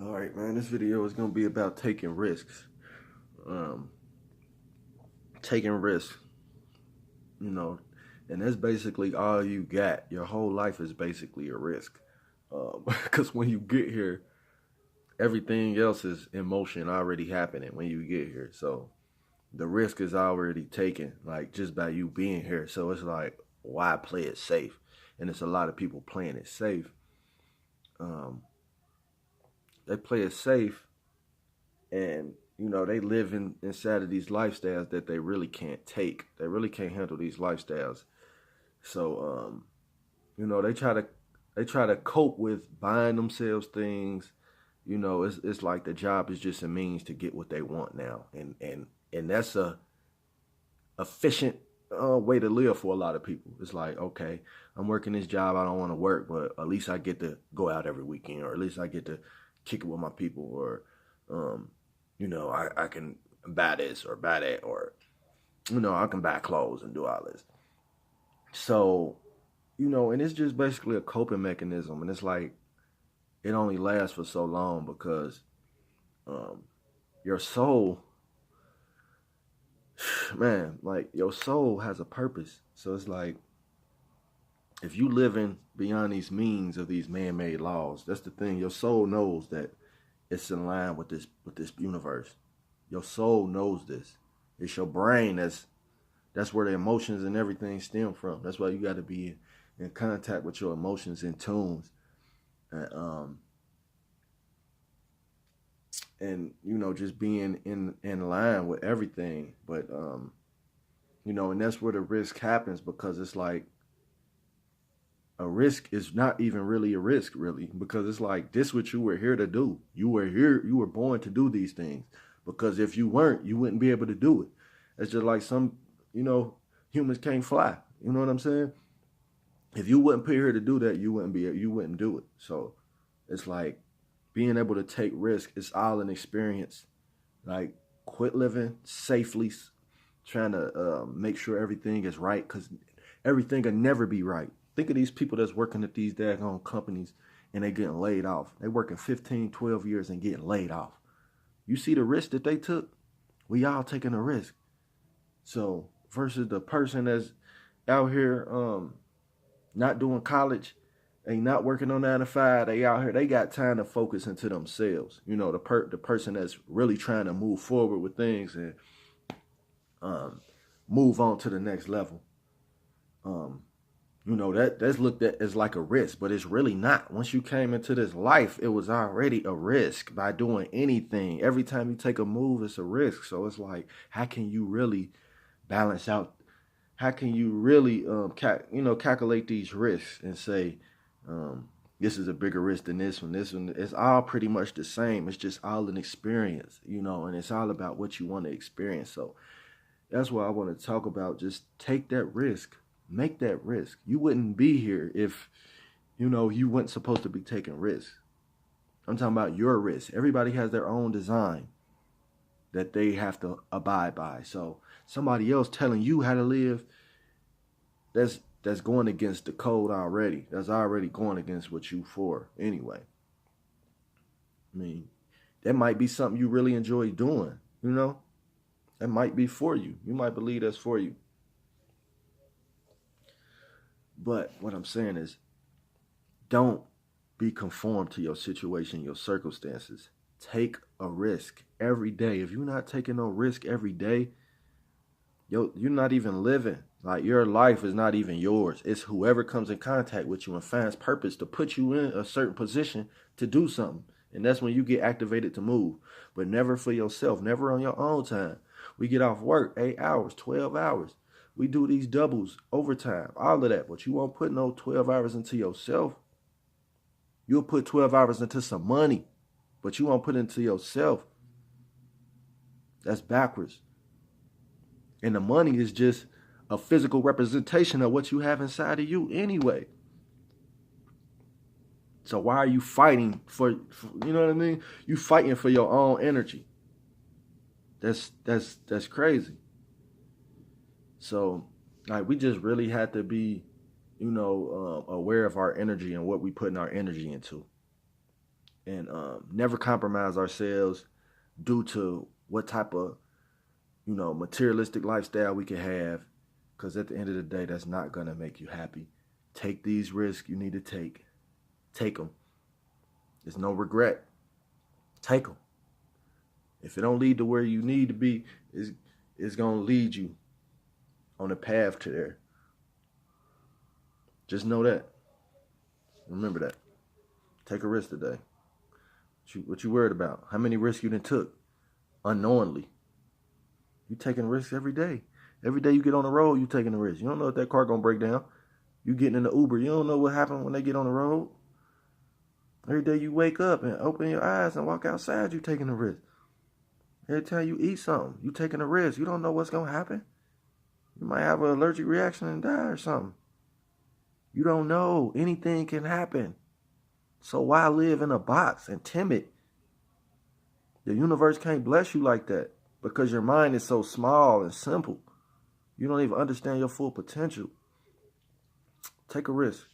All right, man. This video is gonna be about taking risks. Um, taking risks, you know, and that's basically all you got. Your whole life is basically a risk. Because when you get here, everything else is in motion already happening when you get here. So the risk is already taken, like just by you being here. So it's like, why play it safe? And it's a lot of people playing it safe. Um, they play it safe and they live inside of these lifestyles that they really can't take. They really can't handle these lifestyles. So they try to cope with buying themselves things. It's like the job is just a means to get what they want now, and that's a efficient way to live for a lot of people. It's like, okay, I'm working this job I don't want to work, but at least I get to go out every weekend, or at least I get to kick it with my people, or I can buy this or buy that, or I can buy clothes and do all this. So, and it's just basically a coping mechanism, and it's like it only lasts for so long because um, your soul, man, like your soul has a purpose. So it's like if you living beyond these means of these man-made laws, that's the thing. Your soul knows that it's in line with this universe. Your soul knows this. It's your brain that's where the emotions and everything stem from. That's why you got to be in contact with your emotions in tunes, and just being in line with everything. But and that's where the risk happens, because it's like a risk is not even really a risk, really, because it's like this what you were here to do. You were born to do these things, because if you weren't, you wouldn't be able to do it. It's just like some, humans can't fly. You know what I'm saying? If you wouldn't put here to do that, you wouldn't do it. So it's like being able to take risk is all an experience. Like, quit living safely, trying to make sure everything is right, because everything can never be right. Think of these people that's working at these daggone companies and they getting laid off. They working 15, 12 years and getting laid off. You see the risk that they took? We all taking a risk. So versus the person that's out here not doing college, they not working on 9 to 5. They out here, they got time to focus into themselves. The person that's really trying to move forward with things and um, move on to the next level. Um, that's looked at as like a risk, but it's really not. Once you came into this life, it was already a risk by doing anything. Every time you take a move, it's a risk. So it's like, how can you really balance out? How can you really, calculate these risks and say, um, this is a bigger risk than this one. This one, it's all pretty much the same. It's just all an experience, and it's all about what you want to experience. So that's why I want to talk about, just take that risk, make that risk. You wouldn't be here if, you weren't supposed to be taking risks. I'm talking about your risk. Everybody has their own design that they have to abide by. So somebody else telling you how to live, that's going against the code already. That's already going against what you for anyway. I mean, that might be something you really enjoy doing, That might be for you. You might believe that's for you. But what I'm saying is, don't be conformed to your situation, your circumstances. Take a risk every day. If you're not taking no risk every day, you're not even living. Like, your life is not even yours. It's whoever comes in contact with you and finds purpose to put you in a certain position to do something. And that's when you get activated to move. But never for yourself, never on your own time. We get off work 8 hours, 12 hours. We do these doubles, overtime, all of that. But you won't put no 12 hours into yourself. You'll put 12 hours into some money, but you won't put it into yourself. That's backwards. And the money is just a physical representation of what you have inside of you anyway. So why are you fighting for you know what I mean? You fighting for your own energy. That's crazy. So, like, we just really had to be, aware of our energy and what we putting our energy into. and never compromise ourselves due to what type of, materialistic lifestyle we can have. Because at the end of the day, that's not going to make you happy. Take these risks you need to take. Take them. There's no regret. Take them. If it don't lead to where you need to be, it's going to lead you on a path to there. Just know that. Remember that. Take a risk today. What you worried about? How many risks you done took unknowingly? You taking risks every day. Every day you get on the road, you taking a risk. You don't know if that car gonna break down. You getting in the Uber, you don't know what happened when they get on the road. Every day you wake up and open your eyes and walk outside, you taking a risk. Every time you eat something, you taking a risk. You don't know what's gonna happen. You might have an allergic reaction and die or something. You don't know. Anything can happen. So why live in a box and timid? The universe can't bless you like that because your mind is so small and simple. You don't even understand your full potential. Take a risk.